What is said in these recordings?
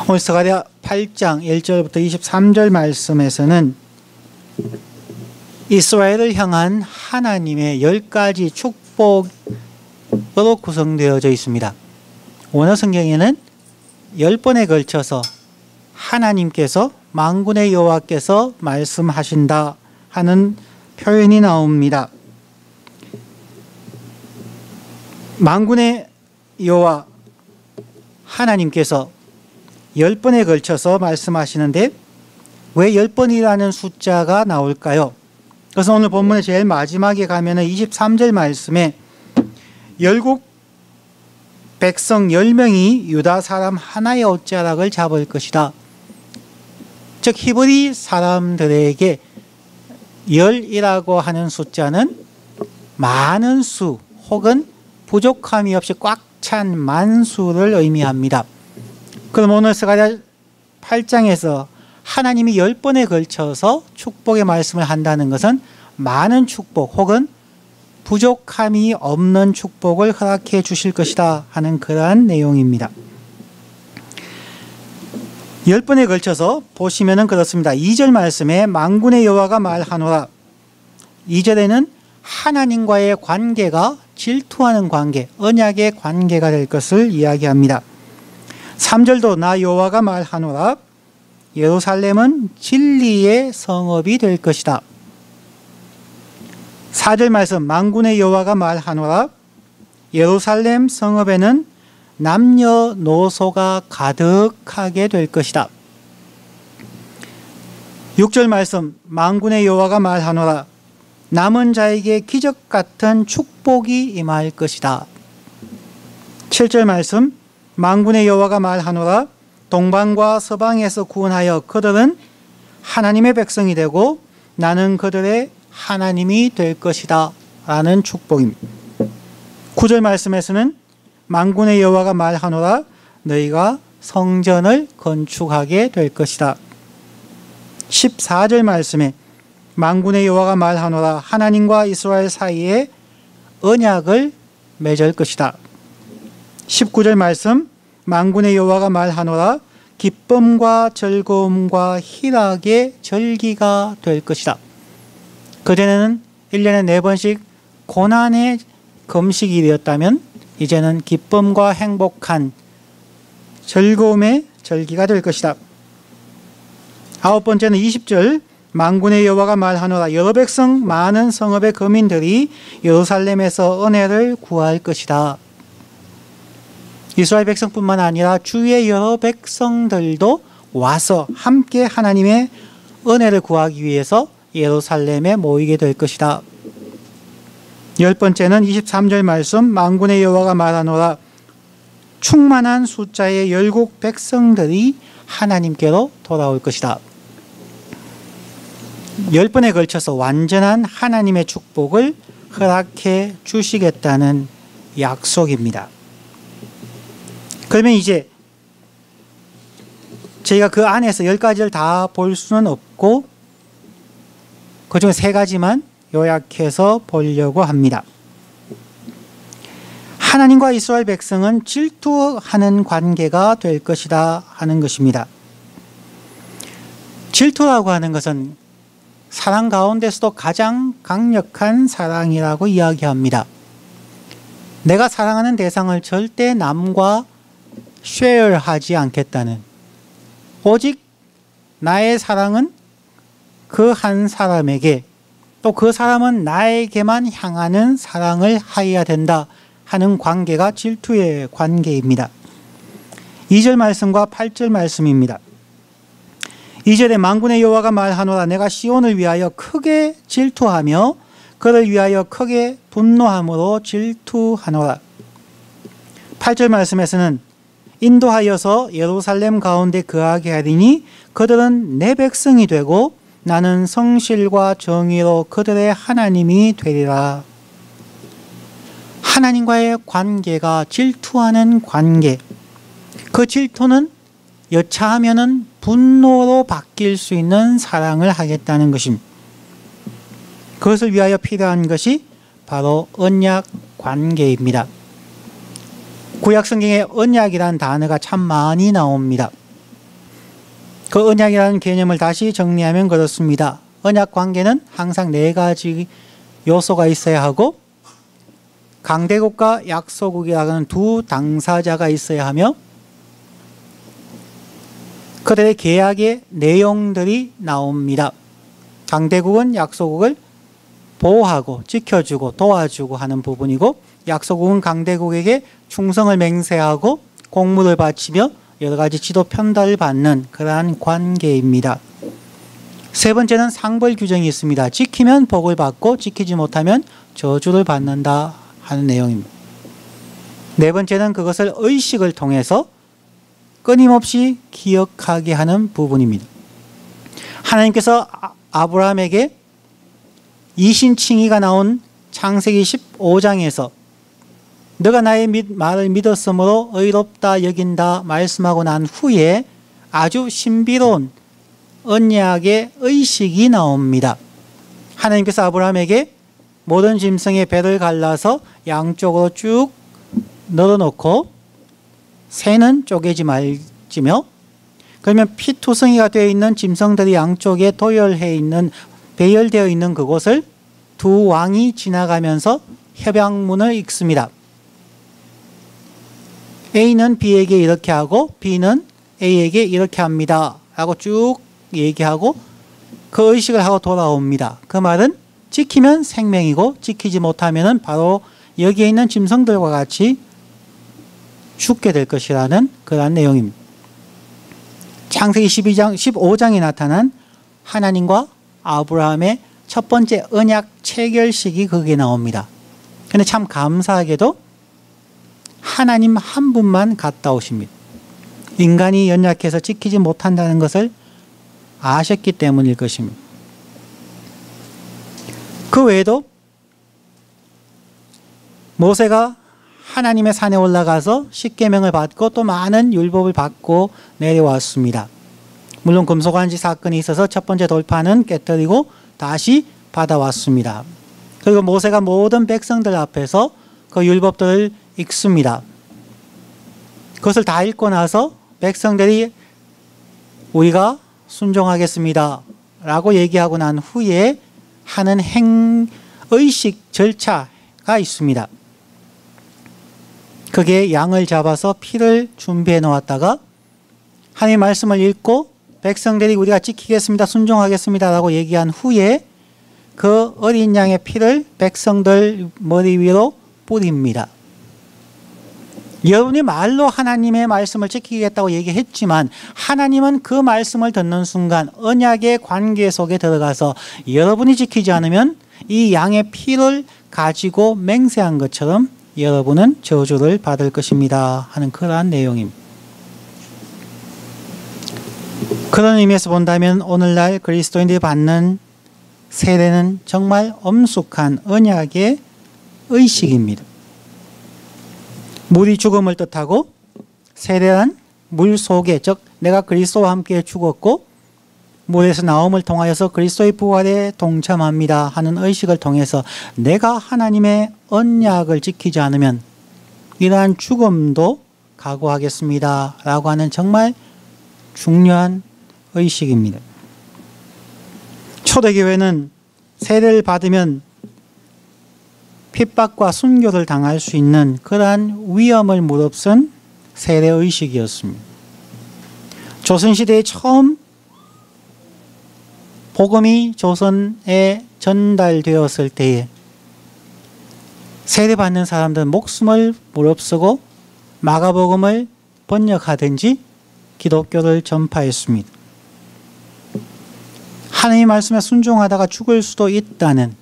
오늘 스가랴 8장 1절부터 23절 말씀에서는 이스라엘을 향한 하나님의 10가지 축복으로 구성되어져 있습니다. 원어 성경에는 10번에 걸쳐서 하나님께서 만군의 여호와께서 말씀하신다 하는 표현이 나옵니다. 만군의 여호와 하나님께서 10번에 걸쳐서 말씀하시는데 왜 10번이라는 숫자가 나올까요? 그래서 오늘 본문의 제일 마지막에 가면은 23절 말씀에 열국 백성 10명이 유다 사람 하나의 옷자락을 잡을 것이다. 즉 히브리 사람들에게 열이라고 하는 숫자는 많은 수 혹은 부족함이 없이 꽉 찬 만수를 의미합니다. 그럼 오늘 스가랴 8장에서 하나님이 10번에 걸쳐서 축복의 말씀을 한다는 것은 많은 축복 혹은 부족함이 없는 축복을 허락해 주실 것이다 하는 그러한 내용입니다. 10번에 걸쳐서 보시면은 그렇습니다. 2절 말씀에 만군의 여호와가 말하노라. 2절에는 하나님과의 관계가 질투하는 관계, 언약의 관계가 될 것을 이야기합니다. 3절도 나 여호와가 말하노라. 예루살렘은 진리의 성읍이 될 것이다. 4절 말씀 만군의 여호와가 말하노라. 예루살렘 성읍에는 남녀노소가 가득하게 될 것이다. 6절 말씀 만군의 여호와가 말하노라. 남은 자에게 기적 같은 축복이 임할 것이다. 7절 말씀 만군의 여호와가 말하노라. 동방과 서방에서 구원하여 그들은 하나님의 백성이 되고 나는 그들의 하나님이 될 것이다 라는 축복입니다. 9절 말씀에서는 만군의 여호와가 말하노라. 너희가 성전을 건축하게 될 것이다. 14절 말씀에 만군의 여호와가 말하노라. 하나님과 이스라엘 사이에 언약을 맺을 것이다. 19절 말씀 만군의 여호와가 말하노라. 기쁨과 즐거움과 희락의 절기가 될 것이다. 그전에는 1년에 4번씩 고난의 금식이 되었다면 이제는 기쁨과 행복한 즐거움의 절기가 될 것이다. 9번째는 20절 만군의 여호와가 말하노라. 여러 백성 많은 성읍의 거민들이 예루살렘에서 은혜를 구할 것이다. 이스라엘 백성뿐만 아니라 주위의 여러 백성들도 와서 함께 하나님의 은혜를 구하기 위해서 예루살렘에 모이게 될 것이다. 10번째는 23절 말씀 만군의 여호와가 말하노라. 충만한 숫자의 열국 백성들이 하나님께로 돌아올 것이다. 10번에 걸쳐서 완전한 하나님의 축복을 허락해 주시겠다는 약속입니다. 그러면 이제 저희가 그 안에서 10가지를 다 볼 수는 없고 그중에 3가지만 요약해서 보려고 합니다. 하나님과 이스라엘 백성은 질투하는 관계가 될 것이다 하는 것입니다. 질투라고 하는 것은 사랑 가운데서도 가장 강력한 사랑이라고 이야기합니다. 내가 사랑하는 대상을 절대 남과 쉐어하지 않겠다는, 오직 나의 사랑은 그 한 사람에게 또 그 사람은 나에게만 향하는 사랑을 하여야 된다 하는 관계가 질투의 관계입니다. 2절 말씀과 8절 말씀입니다. 2절에 만군의 여호와가 말하노라. 내가 시온을 위하여 크게 질투하며 그를 위하여 크게 분노함으로 질투하노라. 8절 말씀에서는 인도하여서 예루살렘 가운데 거하게 하리니 그들은 내 백성이 되고 나는 성실과 정의로 그들의 하나님이 되리라. 하나님과의 관계가 질투하는 관계, 그 질투는 여차하면은 분노로 바뀔 수 있는 사랑을 하겠다는 것입니다. 그것을 위하여 필요한 것이 바로 언약 관계입니다. 구약 성경에 언약이라는 단어가 참 많이 나옵니다. 그 언약이라는 개념을 다시 정리하면 그렇습니다. 언약 관계는 항상 네 가지 요소가 있어야 하고 강대국과 약소국이라는 두 당사자가 있어야 하며 그들의 계약의 내용들이 나옵니다. 강대국은 약소국을 보호하고 지켜주고 도와주고 하는 부분이고 약소국은 강대국에게 충성을 맹세하고 공물을 바치며 여러 가지 지도 편달을 받는 그러한 관계입니다. 세 번째는 상벌 규정이 있습니다. 지키면 복을 받고 지키지 못하면 저주를 받는다 하는 내용입니다. 네 번째는 그것을 의식을 통해서 끊임없이 기억하게 하는 부분입니다. 하나님께서 아브라함에게 이신칭의가 나온 창세기 15장에서 너가 나의 말을 믿었으므로 의롭다 여긴다 말씀하고 난 후에 아주 신비로운 언약의 의식이 나옵니다. 하나님께서 아브라함에게 모든 짐승의 배를 갈라서 양쪽으로 쭉 널어놓고 새는 쪼개지 말지며 그러면 피투성이가 되어 있는 짐승들이 양쪽에 배열되어 있는 그곳을 두 왕이 지나가면서 협약문을 읽습니다. A는 B에게 이렇게 하고 B는 A에게 이렇게 합니다 라고 쭉 얘기하고 그 의식을 하고 돌아옵니다. 그 말은 지키면 생명이고 지키지 못하면 바로 여기에 있는 짐승들과 같이 죽게 될 것이라는 그러한 내용입니다. 창세기 15장에 나타난 하나님과 아브라함의 첫 번째 언약 체결식이 거기에 나옵니다. 그런데 참 감사하게도 하나님 한 분만 갔다 오십니다. 인간이 연약해서 지키지 못한다는 것을 아셨기 때문일 것입니다. 그 외에도 모세가 하나님의 산에 올라가서 십계명을 받고 또 많은 율법을 받고 내려왔습니다. 물론 금속완지 사건이 있어서 첫 번째 돌파는 깨뜨리고 다시 받아왔습니다. 그리고 모세가 모든 백성들 앞에서 그 율법들을 읽습니다. 그것을 다 읽고 나서 백성들이 우리가 순종하겠습니다 라고 얘기하고 난 후에 하는 의식 절차가 있습니다. 그게 양을 잡아서 피를 준비해 놓았다가 하나님의 말씀을 읽고 백성들이 우리가 지키겠습니다, 순종하겠습니다 라고 얘기한 후에 그 어린 양의 피를 백성들 머리 위로 뿌립니다. 여러분이 말로 하나님의 말씀을 지키겠다고 얘기했지만 하나님은 그 말씀을 듣는 순간 언약의 관계 속에 들어가서 여러분이 지키지 않으면 이 양의 피를 가지고 맹세한 것처럼 여러분은 저주를 받을 것입니다 하는 그러한 내용입니다. 그런 의미에서 본다면 오늘날 그리스도인들이 받는 세례는 정말 엄숙한 언약의 의식입니다. 물이 죽음을 뜻하고 세례란 물 속에, 즉 내가 그리스도와 함께 죽었고 물에서 나옴을 통하여서 그리스도의 부활에 동참합니다 하는 의식을 통해서 내가 하나님의 언약을 지키지 않으면 이러한 죽음도 각오하겠습니다 라고 하는 정말 중요한 의식입니다. 초대교회는 세례를 받으면 핍박과 순교를 당할 수 있는 그러한 위험을 무릅쓴 세례의식이었습니다. 조선시대에 처음 복음이 조선에 전달되었을 때에 세례받는 사람들은 목숨을 무릅쓰고 마가복음을 번역하든지 기독교를 전파했습니다. 하나님의 말씀에 순종하다가 죽을 수도 있다는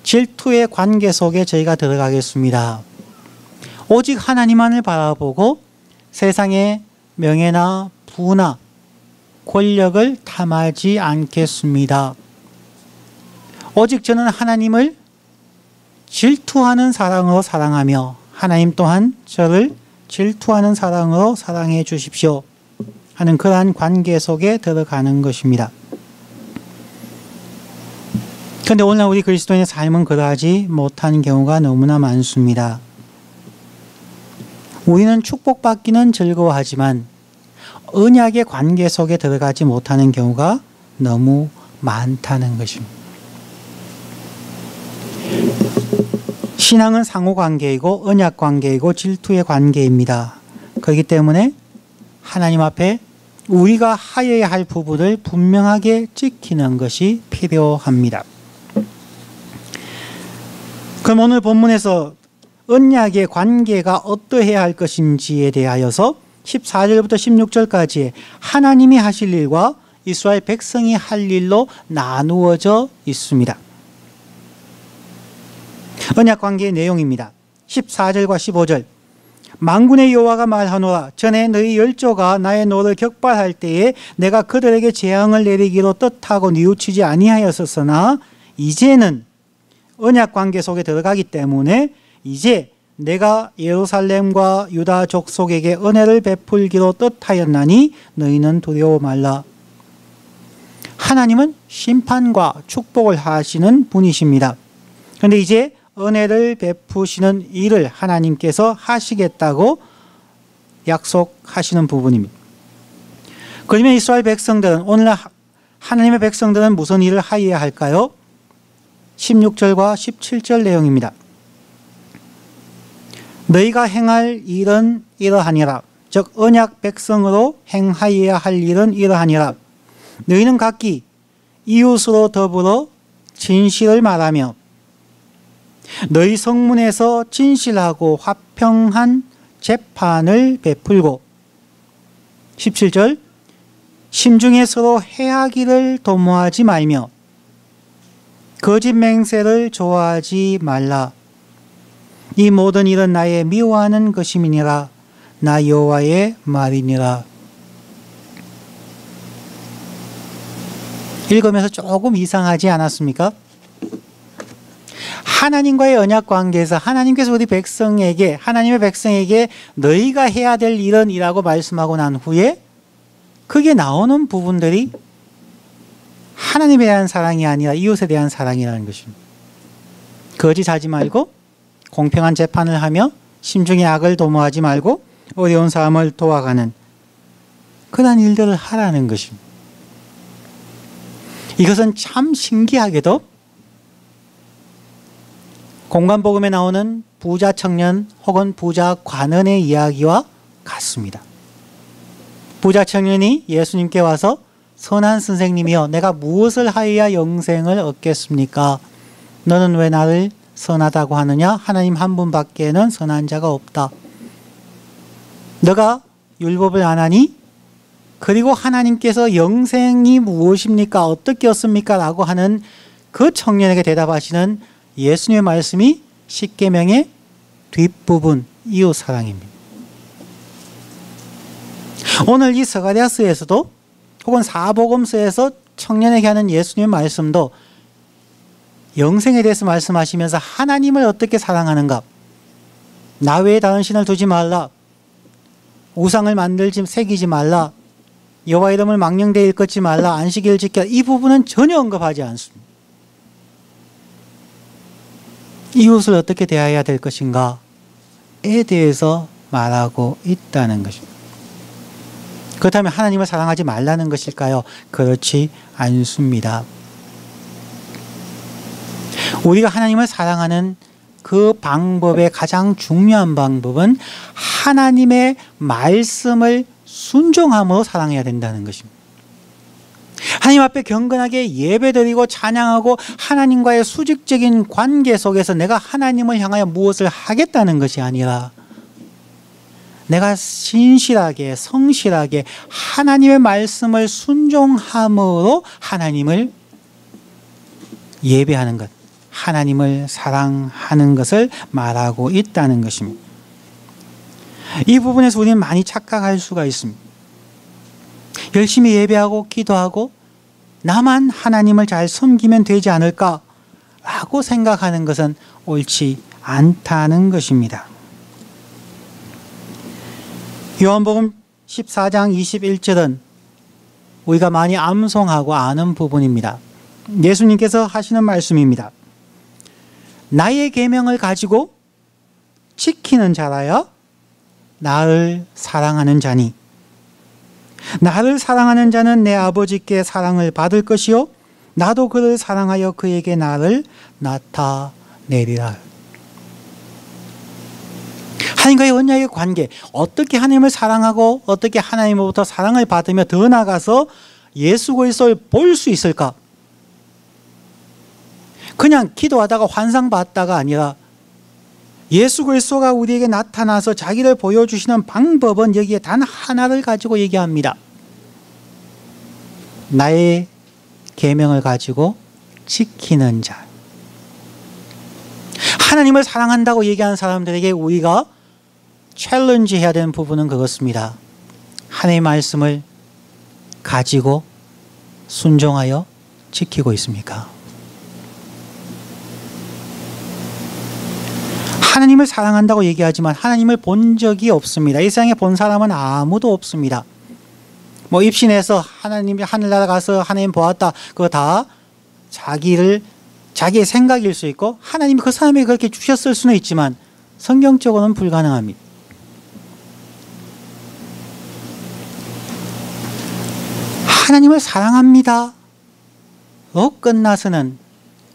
질투의 관계 속에 저희가 들어가겠습니다. 오직 하나님만을 바라보고 세상의 명예나 부나 권력을 탐하지 않겠습니다. 오직 저는 하나님을 질투하는 사랑으로 사랑하며 하나님 또한 저를 질투하는 사랑으로 사랑해 주십시오 하는 그러한 관계 속에 들어가는 것입니다. 그런데 오늘날 우리 그리스도인의 삶은 그러하지 못한 경우가 너무나 많습니다. 우리는 축복받기는 즐거워하지만 언약의 관계 속에 들어가지 못하는 경우가 너무 많다는 것입니다. 신앙은 상호관계이고 언약관계이고 질투의 관계입니다. 그렇기 때문에 하나님 앞에 우리가 하여야 할 부분을 분명하게 지키는 것이 필요합니다. 그럼 오늘 본문에서 언약의 관계가 어떠해야 할 것인지에 대하여서 14절부터 16절까지 하나님이 하실 일과 이스라엘 백성이 할 일로 나누어져 있습니다. 언약관계의 내용입니다. 14절과 15절 만군의 여호와가 말하노라 전에 너희 열조가 나의 노를 격발할 때에 내가 그들에게 재앙을 내리기로 뜻하고 뉘우치지 아니하였었으나 이제는 언약관계 속에 들어가기 때문에 이제 내가 예루살렘과 유다 족속에게 은혜를 베풀기로 뜻하였나니 너희는 두려워 말라. 하나님은 심판과 축복을 하시는 분이십니다. 그런데 이제 은혜를 베푸시는 일을 하나님께서 하시겠다고 약속하시는 부분입니다. 그러면 이스라엘 백성들은 오늘날 하나님의 백성들은 무슨 일을 하여야 할까요? 16절과 17절 내용입니다. 너희가 행할 일은 이러하니라. 즉 언약 백성으로 행하여야 할 일은 이러하니라. 너희는 각기 이웃으로 더불어 진실을 말하며 너희 성문에서 진실하고 화평한 재판을 베풀고 17절 심중에 서로 해하기를 도모하지 말며 거짓 맹세를 좋아하지 말라. 이 모든 일은 나의 미워하는 것임이니라. 나 여호와의 말이니라. 읽으면서 조금 이상하지 않았습니까? 하나님과의 언약 관계에서 하나님께서 우리 백성에게 하나님의 백성에게 너희가 해야 될 일은 이라고 말씀하고 난 후에 그게 나오는 부분들이 하나님에 대한 사랑이 아니라 이웃에 대한 사랑이라는 것입니다. 거짓하지 말고 공평한 재판을 하며 심중의 악을 도모하지 말고 어려운 사람을 도와가는 그런 일들을 하라는 것입니다. 이것은 참 신기하게도 공관복음에 나오는 부자 청년 혹은 부자 관원의 이야기와 같습니다. 부자 청년이 예수님께 와서 선한 선생님이여 내가 무엇을 하여야 영생을 얻겠습니까? 너는 왜 나를 선하다고 하느냐? 하나님 한 분밖에는 선한 자가 없다. 너가 율법을 안 하니? 그리고 하나님께서 영생이 무엇입니까? 어떻게 얻습니까? 라고 하는 그 청년에게 대답하시는 예수님의 말씀이 십계명의 뒷부분 이웃사랑입니다. 오늘 이 스가랴서에서도 혹은 사복음서에서 청년에게 하는 예수님의 말씀도 영생에 대해서 말씀하시면서 하나님을 어떻게 사랑하는가, 나 외에 다른 신을 두지 말라, 우상을 만들지 새기지 말라, 여호와 이름을 망령되이 일컫지 말라, 안식일을 지켜, 이 부분은 전혀 언급하지 않습니다. 이웃을 어떻게 대해야 될 것인가에 대해서 말하고 있다는 것입니다. 그렇다면 하나님을 사랑하지 말라는 것일까요? 그렇지 않습니다. 우리가 하나님을 사랑하는 그 방법의 가장 중요한 방법은 하나님의 말씀을 순종함으로 사랑해야 된다는 것입니다. 하나님 앞에 경건하게 예배드리고 찬양하고 하나님과의 수직적인 관계 속에서 내가 하나님을 향하여 무엇을 하겠다는 것이 아니라 내가 신실하게 성실하게 하나님의 말씀을 순종함으로 하나님을 예배하는 것, 하나님을 사랑하는 것을 말하고 있다는 것입니다. 이 부분에서 우리는 많이 착각할 수가 있습니다. 열심히 예배하고 기도하고 나만 하나님을 잘 섬기면 되지 않을까라고 생각하는 것은 옳지 않다는 것입니다. 요한복음 14장 21절은 우리가 많이 암송하고 아는 부분입니다. 예수님께서 하시는 말씀입니다. 나의 계명을 가지고 지키는 자라야 나를 사랑하는 자니 나를 사랑하는 자는 내 아버지께 사랑을 받을 것이요 나도 그를 사랑하여 그에게 나를 나타내리라. 하나님과의 언약의 관계, 어떻게 하나님을 사랑하고 어떻게 하나님으로부터 사랑을 받으며 더 나아가서 예수 그리스도를 볼 수 있을까? 그냥 기도하다가 환상 봤다가 아니라 예수 그리스도가 우리에게 나타나서 자기를 보여주시는 방법은 여기에 단 하나를 가지고 얘기합니다. 나의 계명을 가지고 지키는 자. 하나님을 사랑한다고 얘기하는 사람들에게 우리가 챌린지 해야 되는 부분은 그것입니다. 하나님의 말씀을 가지고 순종하여 지키고 있습니까? 하나님을 사랑한다고 얘기하지만 하나님을 본 적이 없습니다. 이 세상에 본 사람은 아무도 없습니다. 뭐 입신해서 하나님이 하늘나라 가서 하나님 보았다. 그거 다 자기의 생각일 수 있고 하나님이 그 사람에게 그렇게 주셨을 수는 있지만 성경적으로는 불가능합니다. 하나님을 사랑합니다. 로 끝나서는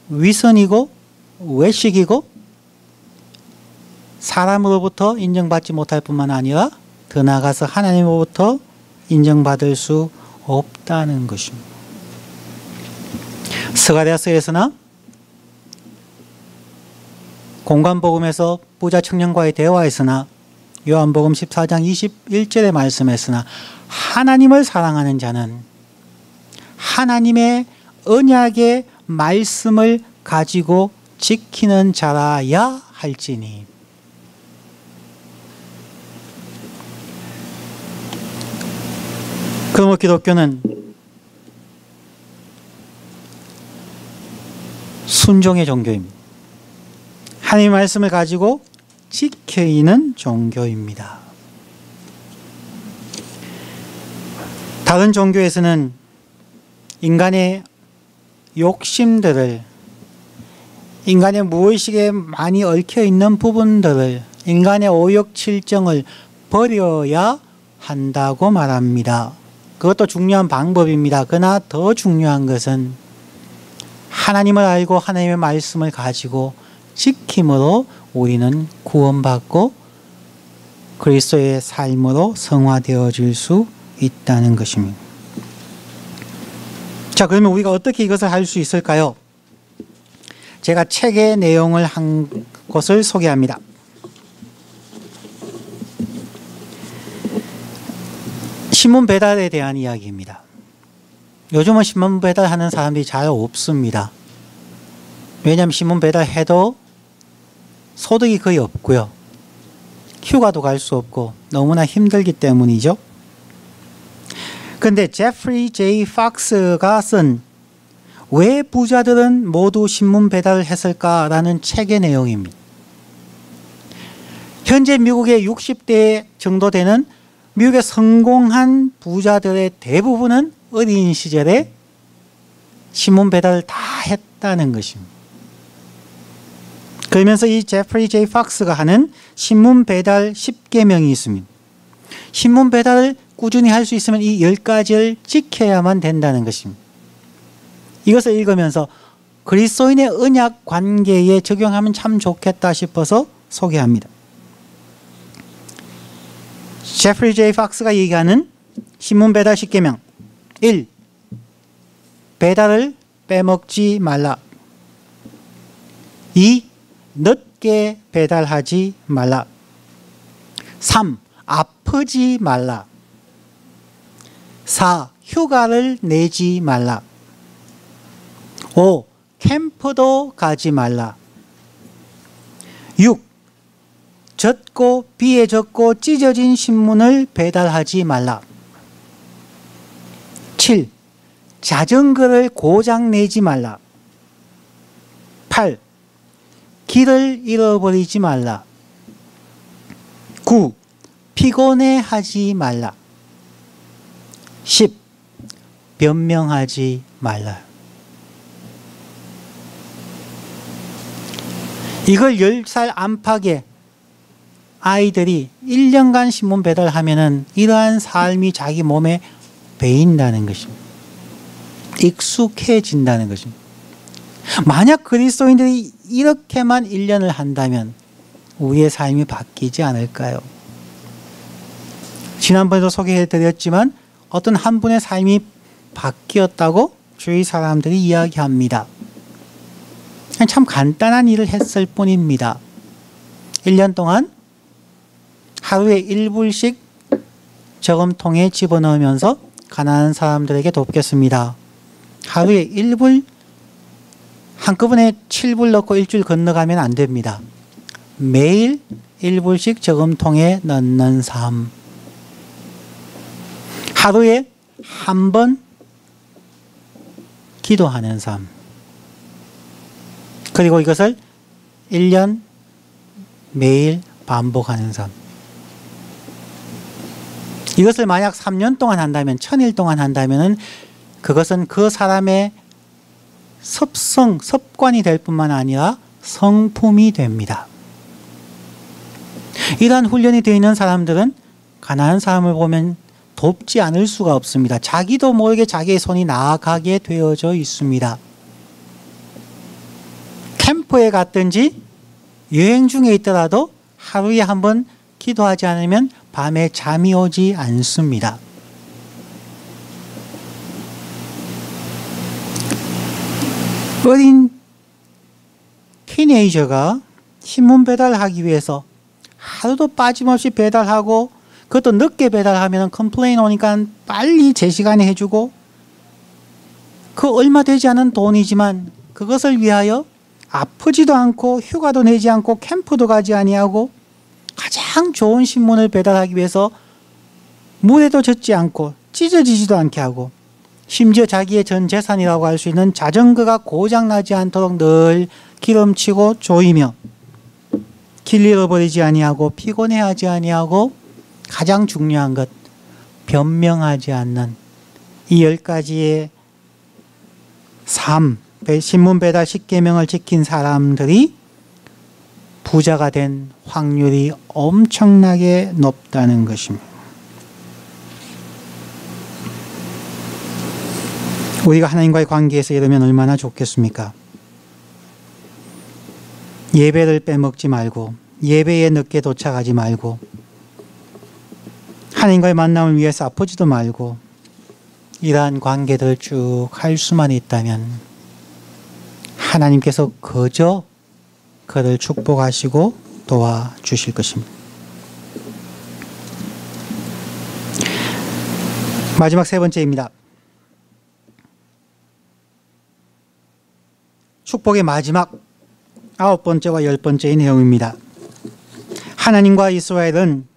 위선이고 외식이고 사람으로부터 인정받지 못할 뿐만 아니라 더 나아가서 하나님으로부터 인정받을 수 없다는 것입니다. 스가랴서에서나 공관복음에서 부자 청년과의 대화에서나 요한복음 14장 21절의 말씀에서나 하나님을 사랑하는 자는 하나님의 언약의 말씀을 가지고 지키는 자라야 할지니. 그러므로 기독교는 순종의 종교입니다. 하나님의 말씀을 가지고 지키는 종교입니다. 다른 종교에서는 인간의 욕심들을, 인간의 무의식에 많이 얽혀있는 부분들을, 인간의 오욕칠정을 버려야 한다고 말합니다. 그것도 중요한 방법입니다. 그러나 더 중요한 것은 하나님을 알고 하나님의 말씀을 가지고 지킴으로 우리는 구원받고 그리스도의 삶으로 성화되어질 수 있다는 것입니다. 자, 그러면 우리가 어떻게 이것을 할 수 있을까요? 제가 책의 내용을 한 것을 소개합니다. 신문 배달에 대한 이야기입니다. 요즘은 신문 배달하는 사람들이 잘 없습니다. 왜냐하면 신문 배달해도 소득이 거의 없고요. 휴가도 갈 수 없고 너무나 힘들기 때문이죠. 그런데 제프리 J. 박스가 쓴 왜 부자들은 모두 신문 배달을 했을까라는 책의 내용입니다. 현재 미국의 60대 정도 되는 미국의 성공한 부자들의 대부분은 어린 시절에 신문 배달을 다 했다는 것입니다. 그러면서 이 제프리 J. 박스가 하는 신문 배달 10계명이 있습니다. 신문 배달을 꾸준히 할 수 있으면 이 10가지를 지켜야만 된다는 것입니다. 이것을 읽으면서 그리스도인의 언약 관계에 적용하면 참 좋겠다 싶어서 소개합니다. 제프리 J. 박스가 얘기하는 신문 배달 10계명 1. 배달을 빼먹지 말라. 2. 늦게 배달하지 말라. 3. 아프지 말라. 4. 휴가를 내지 말라. 5. 캠프도 가지 말라. 6. 젖고 비에 젖고 찢어진 신문을 배달하지 말라. 7. 자전거를 고장 내지 말라. 8. 길을 잃어버리지 말라. 9. 피곤해 하지 말라. 10. 변명하지 말라. 이걸 10살 안팎의 아이들이 1년간 신문 배달하면은 이러한 삶이 자기 몸에 배인다는 것입니다. 익숙해진다는 것입니다. 만약 그리스도인들이 이렇게만 1년을 한다면 우리의 삶이 바뀌지 않을까요? 지난번에도 소개해드렸지만 어떤 한 분의 삶이 바뀌었다고 주위 사람들이 이야기합니다. 참 간단한 일을 했을 뿐입니다. 1년 동안 하루에 1불씩 저금통에 집어넣으면서 가난한 사람들에게 돕겠습니다. 하루에 1불 한꺼번에 7불 넣고 일주일 건너가면 안 됩니다. 매일 1불씩 저금통에 넣는 삶. 하루에 한 번 기도하는 삶. 그리고 이것을 1년 매일 반복하는 삶. 이것을 만약 3년 동안 한다면, 1000일 동안 한다면 그것은 그 사람의 습관이 될 뿐만 아니라 성품이 됩니다. 이러한 훈련이 되어 있는 사람들은 가난한 사람을 보면 돕지 않을 수가 없습니다. 자기도 모르게 자기의 손이 나아가게 되어져 있습니다. 캠프에 갔든지 여행 중에 있더라도 하루에 한 번 기도하지 않으면 밤에 잠이 오지 않습니다. 어린 티네이저가 신문 배달하기 위해서 하루도 빠짐없이 배달하고 그것도 늦게 배달하면 컴플레인 오니까 빨리 제 시간에 해주고 그 얼마 되지 않은 돈이지만 그것을 위하여 아프지도 않고 휴가도 내지 않고 캠프도 가지 아니하고 가장 좋은 신문을 배달하기 위해서 물에도 젖지 않고 찢어지지도 않게 하고 심지어 자기의 전 재산이라고 할 수 있는 자전거가 고장나지 않도록 늘 기름치고 조이며 길 잃어버리지 아니하고 피곤해하지 아니하고 가장 중요한 것 변명하지 않는 이 10가지의 삶, 신문 배달 10계명을 지킨 사람들이 부자가 된 확률이 엄청나게 높다는 것입니다. 우리가 하나님과의 관계에서 이러면 얼마나 좋겠습니까? 예배를 빼먹지 말고 예배에 늦게 도착하지 말고 하나님과의 만남을 위해서 아프지도 말고 이러한 관계들을 쭉 할 수만 있다면 하나님께서 그저 그를 축복하시고 도와주실 것입니다. 마지막 세 번째입니다. 축복의 마지막 9번째와 10번째의 내용입니다. 하나님과 이스라엘은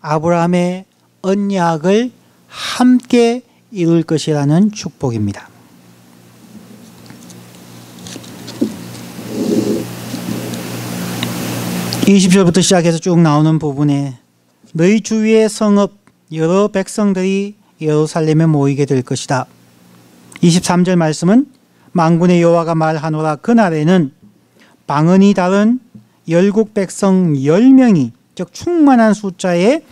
아브라함의 언약을 함께 이룰 것이라는 축복입니다. 20절부터 시작해서 쭉 나오는 부분에 너희 주위의 성읍 여러 백성들이 예루살렘에 모이게 될 것이다. 23절 말씀은 만군의 여호와가 말하노라 그날에는 방언이 다른 열국 백성 10명이 즉 충만한 숫자의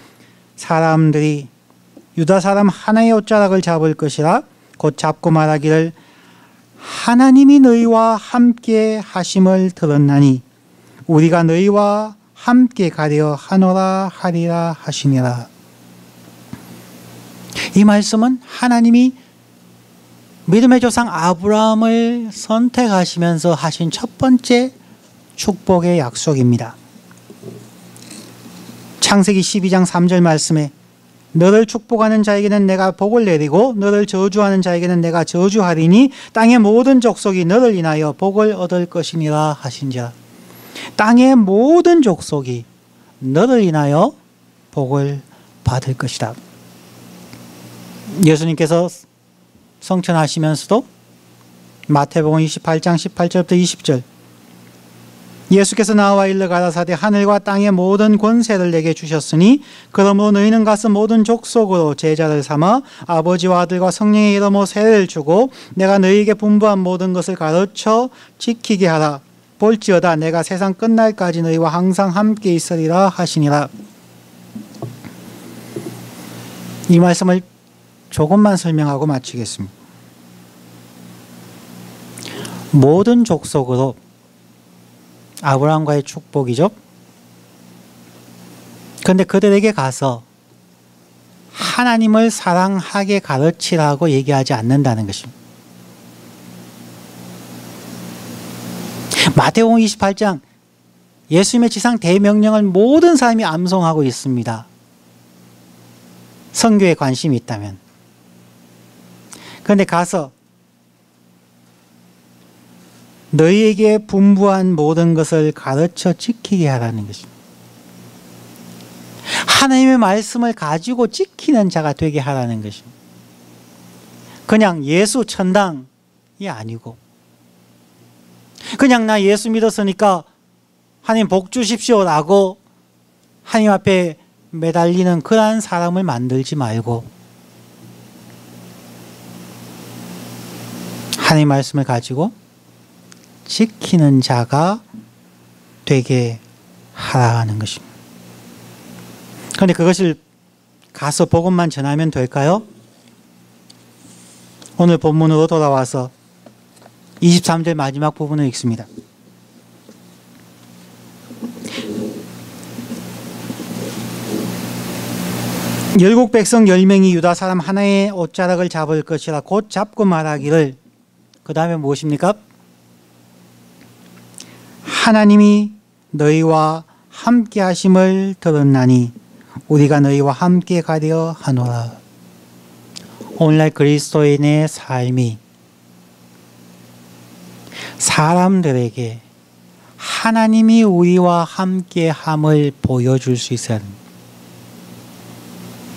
사람들이 유다 사람 하나의 옷자락을 잡을 것이라 곧 잡고 말하기를 하나님이 너희와 함께 하심을 들었나니 우리가 너희와 함께 가려 하노라 하리라 하시니라. 이 말씀은 하나님이 믿음의 조상 아브라함을 선택하시면서 하신 첫 번째 축복의 약속입니다. 창세기 12장 3절 말씀에 너를 축복하는 자에게는 내가 복을 내리고 너를 저주하는 자에게는 내가 저주하리니 땅의 모든 족속이 너를 인하여 복을 얻을 것이니라 하신지라. 땅의 모든 족속이 너를 인하여 복을 받을 것이다. 예수님께서 성천하시면서도 마태복음 28장 18절부터 20절 예수께서 나와 일러 가라사대 하늘과 땅의 모든 권세를 내게 주셨으니 그러므로 너희는 가서 모든 족속으로 제자를 삼아 아버지와 아들과 성령의 이름으로 세례를 주고 내가 너희에게 분부한 모든 것을 가르쳐 지키게 하라. 볼지어다 내가 세상 끝날까지 너희와 항상 함께 있으리라 하시니라. 이 말씀을 조금만 설명하고 마치겠습니다. 모든 족속으로 아브라함과의 축복이죠. 그런데 그들에게 가서 하나님을 사랑하게 가르치라고 얘기하지 않는다는 것입니다. 마태복음 28장 예수님의 지상 대명령을 모든 사람이 암송하고 있습니다. 선교에 관심이 있다면. 그런데 가서 너희에게 분부한 모든 것을 가르쳐 지키게 하라는 것입니다. 하나님의 말씀을 가지고 지키는 자가 되게 하라는 것입니다. 그냥 예수 천당이 아니고 그냥 나 예수 믿었으니까 하나님 복 주십시오라고 하나님 앞에 매달리는 그러한 사람을 만들지 말고 하나님 말씀을 가지고 지키는 자가 되게 하라는 것입니다. 그런데 그것을 가서 복음만 전하면 될까요? 오늘 본문으로 돌아와서 23절 마지막 부분을 읽습니다. 열국 백성 10명이 유다 사람 하나의 옷자락을 잡을 것이라 곧 잡고 말하기를, 그 다음에 무엇입니까? 하나님이 너희와 함께 하심을 들었나니 우리가 너희와 함께 가려 하노라. 오늘날 그리스도인의 삶이 사람들에게 하나님이 우리와 함께 함을 보여줄 수 있어야 합니다.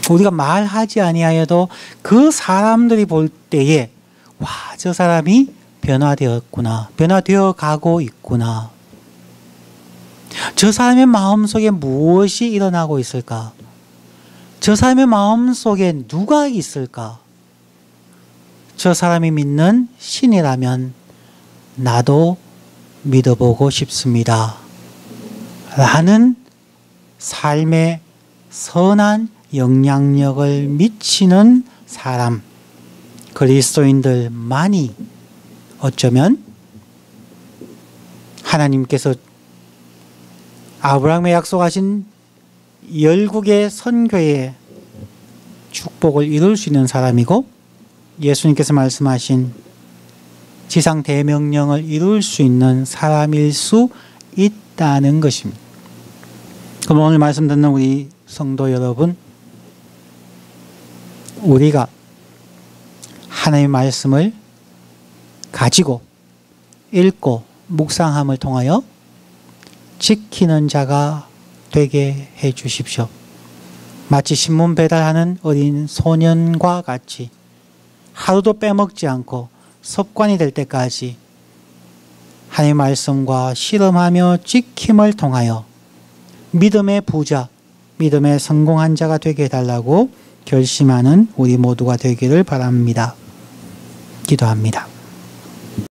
우리가 말하지 아니하여도 그 사람들이 볼 때에 와, 저 사람이 변화되었구나, 변화되어 가고 있구나, 저 사람의 마음속에 무엇이 일어나고 있을까, 저 사람의 마음속에 누가 있을까, 저 사람이 믿는 신이라면 나도 믿어보고 싶습니다 라는 삶의 선한 영향력을 미치는 사람, 그리스도인들만이 어쩌면 하나님께서 아브라함에 약속하신 열국의 선교의 축복을 이룰 수 있는 사람이고 예수님께서 말씀하신 지상 대명령을 이룰 수 있는 사람일 수 있다는 것입니다. 그럼 오늘 말씀 듣는 우리 성도 여러분, 우리가 하나님의 말씀을 가지고 읽고 묵상함을 통하여 지키는 자가 되게 해 주십시오. 마치 신문 배달하는 어린 소년과 같이 하루도 빼먹지 않고 습관이 될 때까지 하나님의 말씀과 실험하며 지킴을 통하여 믿음의 부자, 믿음의 성공한 자가 되게 해달라고 결심하는 우리 모두가 되기를 바랍니다. 기도합니다.